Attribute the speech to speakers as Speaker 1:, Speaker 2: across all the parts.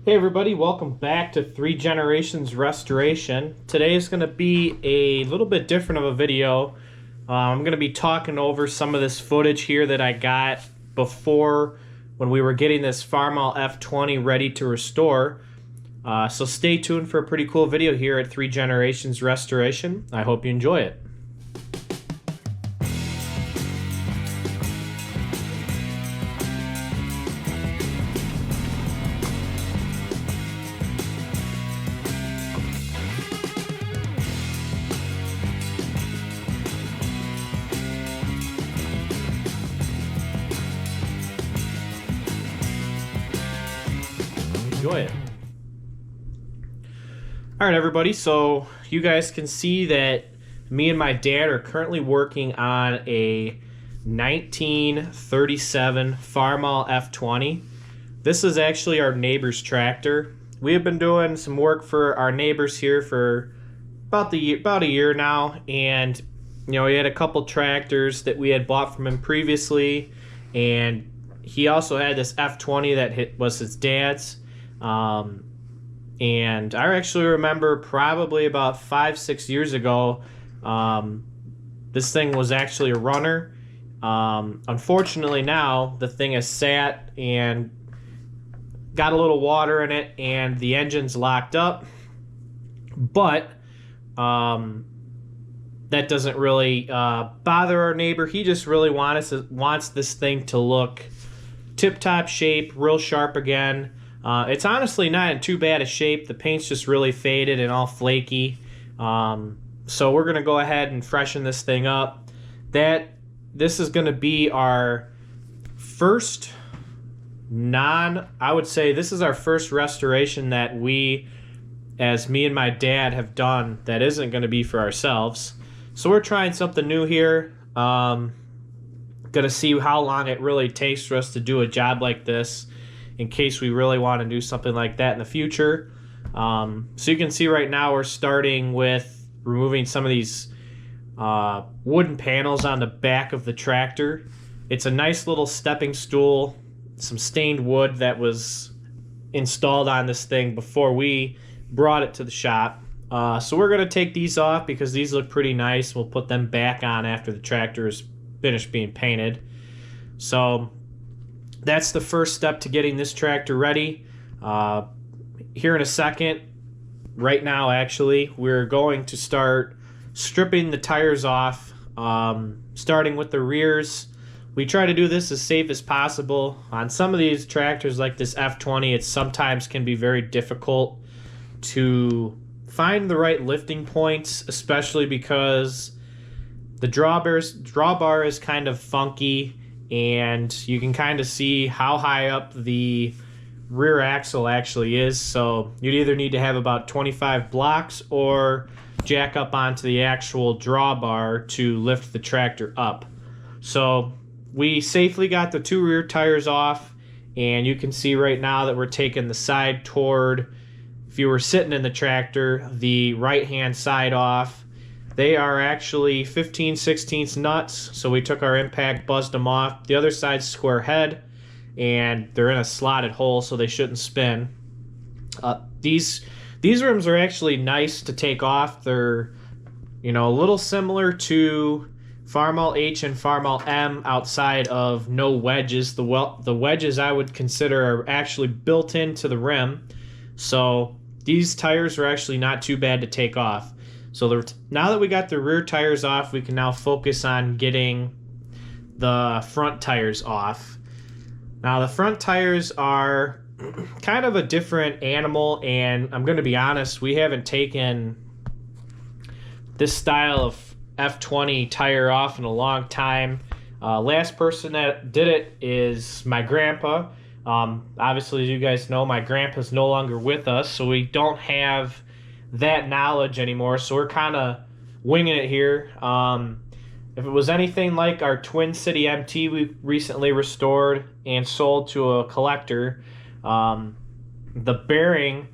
Speaker 1: Hey everybody, welcome back to 3 Generations Restoration. Today is going to be a little bit different of a video. I'm going to be talking over some of this footage here that I got before when we were getting this Farmall F-20 ready to restore. So stay tuned for a pretty cool video here at 3 Generations Restoration. I hope you enjoy it. Enjoy it. Alright everybody, so you guys can see that me and my dad are currently working on a 1937 Farmall F-20. This is actually our neighbor's tractor. We have been doing some work for our neighbors here for about a year now, and you know, he had a couple tractors that we had bought from him previously, and he also had this F-20 that was his dad's. And I actually remember probably about 5-6 years ago, this thing was actually a runner. Unfortunately now the thing has sat and got a little water in it and the engine's locked up, but that doesn't really bother our neighbor. He just really wants this thing to look tip-top shape, real sharp again. It's honestly not in too bad a shape. The paint's just really faded and all flaky. So we're going to go ahead and freshen this thing up. This is going to be our first I would say this is our first restoration that we, as me and my dad, have done that isn't going to be for ourselves. So we're trying something new here. Going to see how long it really takes for us to do a job like this, in case we really want to do something like that in the future. So you can see right now we're starting with removing some of these wooden panels on the back of the tractor. It's a nice little stepping stool, some stained wood that was installed on this thing before we brought it to the shop. So we're going to take these off because these look pretty nice. We'll put them back on after the tractor is finished being painted. So that's the first step to getting this tractor ready. Here in a second, right now actually, we're going to start stripping the tires off, starting with the rears. We try to do this as safe as possible. On some of these tractors like this F-20, it sometimes can be very difficult to find the right lifting points, especially because the drawbar is kind of funky, and you can kind of see how high up the rear axle actually is. So you'd either need to have about 25 blocks or jack up onto the actual drawbar to lift the tractor up. So we safely got the 2 rear tires off, and you can see right now that we're taking the side toward, if you were sitting in the tractor, the right hand side off. They are actually 15/16 nuts, so we took our impact, buzzed them off. The other side's square head, and they're in a slotted hole, so they shouldn't spin. These rims are actually nice to take off. They're, you know, a little similar to Farmall H and Farmall M outside of no wedges. The wedges I would consider are actually built into the rim, so these tires are actually not too bad to take off. So now that we got the rear tires off, we can now focus on getting the front tires off. Now the front tires are kind of a different animal, and I'm going to be honest, we haven't taken this style of F-20 tire off in a long time. Last person that did it is my grandpa. Obviously, as you guys know, my grandpa's no longer with us, so we don't have that knowledge anymore, so we're kind of winging it here. If it was anything like our Twin City MT we recently restored and sold to a collector, the bearing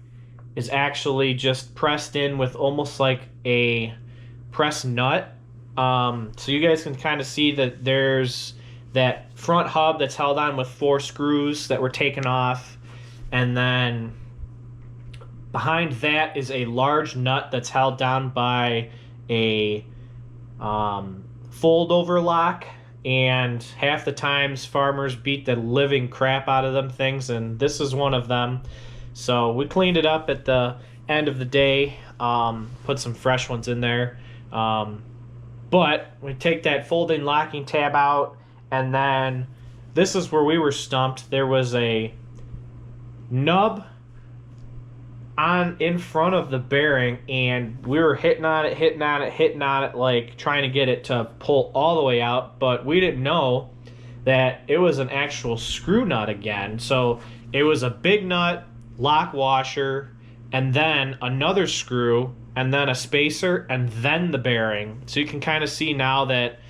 Speaker 1: is actually just pressed in with almost like a press nut. So you guys can kind of see that there's that front hub that's held on with 4 screws that were taken off, and then Behind that is a large nut that's held down by a fold-over lock, and half the times farmers beat the living crap out of them things, and this is one of them. So we cleaned it up at the end of the day, put some fresh ones in there. But we take that folding locking tab out, and then this is where we were stumped. There was a nub in front of the bearing, and we were hitting on it, like trying to get it to pull all the way out, but we didn't know that it was an actual screw nut again. So it was a big nut, lock washer, and then another screw, and then a spacer, and then the bearing. So you can kind of see now that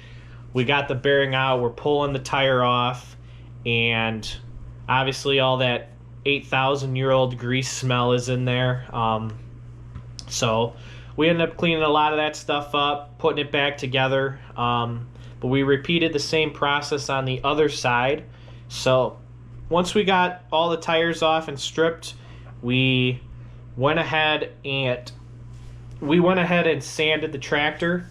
Speaker 1: we got the bearing out, we're pulling the tire off, and obviously all that 8,000-year-old grease smell is in there. So we ended up cleaning a lot of that stuff up, putting it back together. But we repeated the same process on the other side. So once we got all the tires off and stripped, we went ahead and sanded the tractor.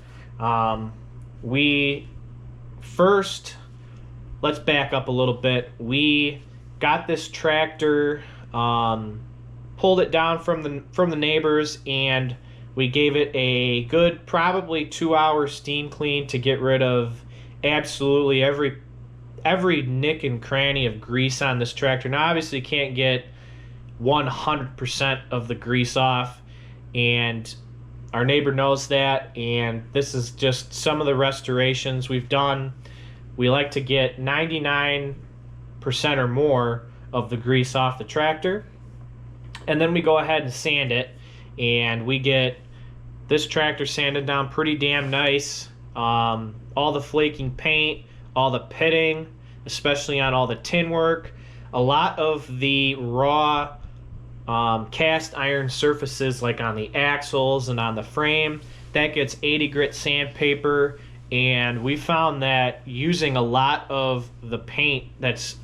Speaker 1: Let's back up a little bit. We got this tractor, pulled it down from the neighbors, and we gave it a good probably 2-hour steam clean to get rid of absolutely every nick and cranny of grease on this tractor. Now obviously you can't get 100% of the grease off, and our neighbor knows that, and this is just some of the restorations we've done. We like to get 99% or more of the grease off the tractor, and then we go ahead and sand it, and we get this tractor sanded down pretty damn nice. All the flaking paint, all the pitting, especially on all the tin work, a lot of the raw cast iron surfaces like on the axles and on the frame, that gets 80 grit sandpaper. And we found that using a lot of the paint that's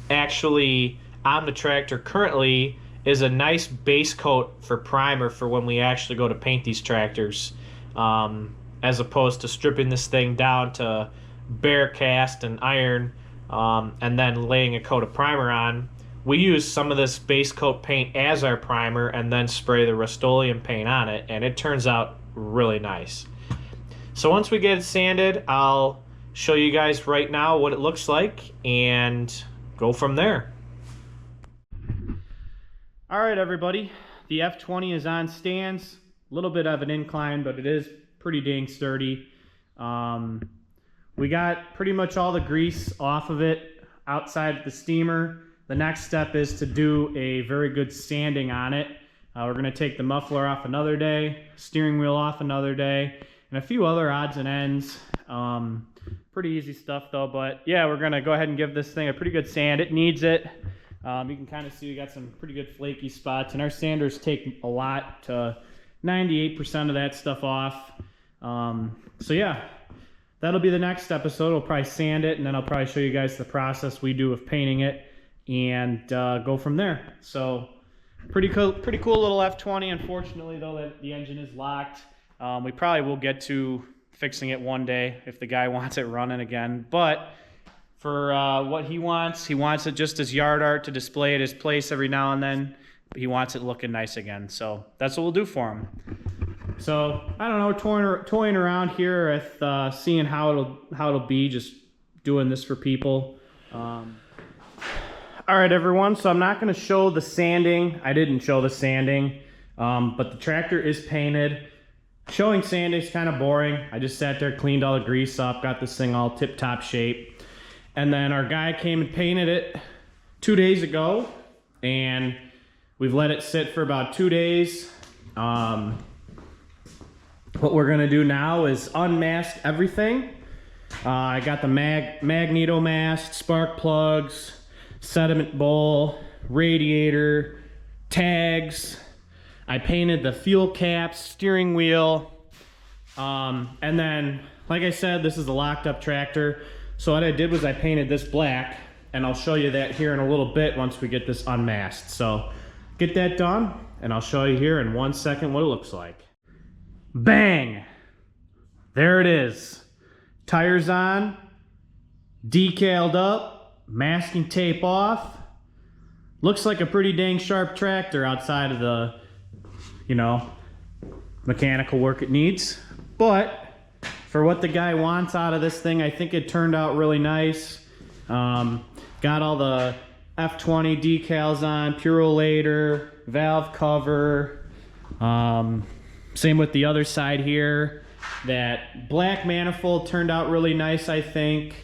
Speaker 1: actually on the tractor currently is a nice base coat for primer for when we actually go to paint these tractors, as opposed to stripping this thing down to bare cast and iron, and then laying a coat of primer on. We use some of this base coat paint as our primer and then spray the Rust-Oleum paint on it, and it turns out really nice. So once we get it sanded, I'll show you guys right now what it looks like and go from there. All right, everybody, the F-20 is on stands. A little bit of an incline, but it is pretty dang sturdy. We got pretty much all the grease off of it outside the steamer. The next step is to do a very good sanding on it. We're going to take the muffler off another day, steering wheel off another day, and a few other odds and ends. Pretty easy stuff though, but yeah, we're going to go ahead and give this thing a pretty good sand. It needs it. You can kind of see we got some pretty good flaky spots, and our sanders take a lot to 98% of that stuff off. So yeah, that'll be the next episode. We'll probably sand it, and then I'll probably show you guys the process we do of painting it, and go from there. So pretty cool little F-20. Unfortunately though, that the engine is locked. We probably will get to fixing it one day if the guy wants it running again, but for what he wants it just as yard art to display at his place every now and then. He wants it looking nice again, so that's what we'll do for him. So I don't know, toying around here with seeing how it'll be, just doing this for people. All right, everyone. So I'm not going to show the sanding. I didn't show the sanding, but the tractor is painted. Showing sanding is kind of boring. I just sat there, cleaned all the grease up, got this thing all tip-top shape, and then our guy came and painted it 2 days ago, and we've let it sit for about 2 days. What we're gonna do now is unmask everything. I got the magneto mast, spark plugs, sediment bowl, radiator, tags. I painted the fuel caps, steering wheel, and then, like I said, this is a locked up tractor. So what I did was I painted this black, and I'll show you that here in a little bit once we get this unmasked. So get that done, and I'll show you here in 1 second what it looks like. Bang! There it is. Tires on, decaled up, masking tape off. Looks like a pretty dang sharp tractor outside of the, you know, mechanical work it needs. But for what the guy wants out of this thing, I think it turned out really nice. Got all the F-20 decals on, Purolator, valve cover. Same with the other side here. That black manifold turned out really nice, I think.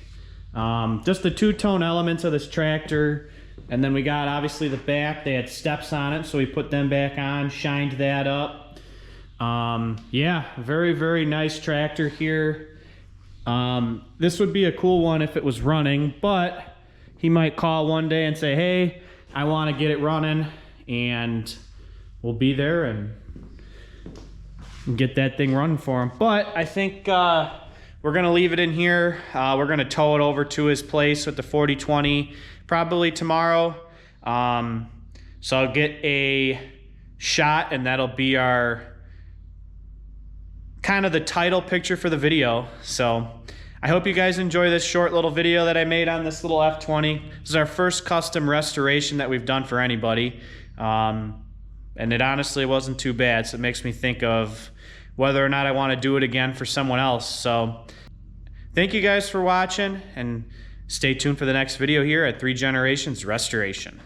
Speaker 1: Just the two-tone elements of this tractor. And then we got obviously the back. They had steps on it, so we put them back on, shined that up. Yeah, very, very nice tractor here. This would be a cool one if it was running, but he might call one day and say, hey, I want to get it running, and we'll be there and get that thing running for him. But I think we're gonna leave it in here. We're gonna tow it over to his place with the 4020 probably tomorrow. So I'll get a shot, and that'll be our kind of the title picture for the video. So I hope you guys enjoy this short little video that I made on this little F-20. This is our first custom restoration that we've done for anybody. And it honestly wasn't too bad, so it makes me think of whether or not I want to do it again for someone else. So thank you guys for watching, and stay tuned for the next video here at 3 Generations Restoration.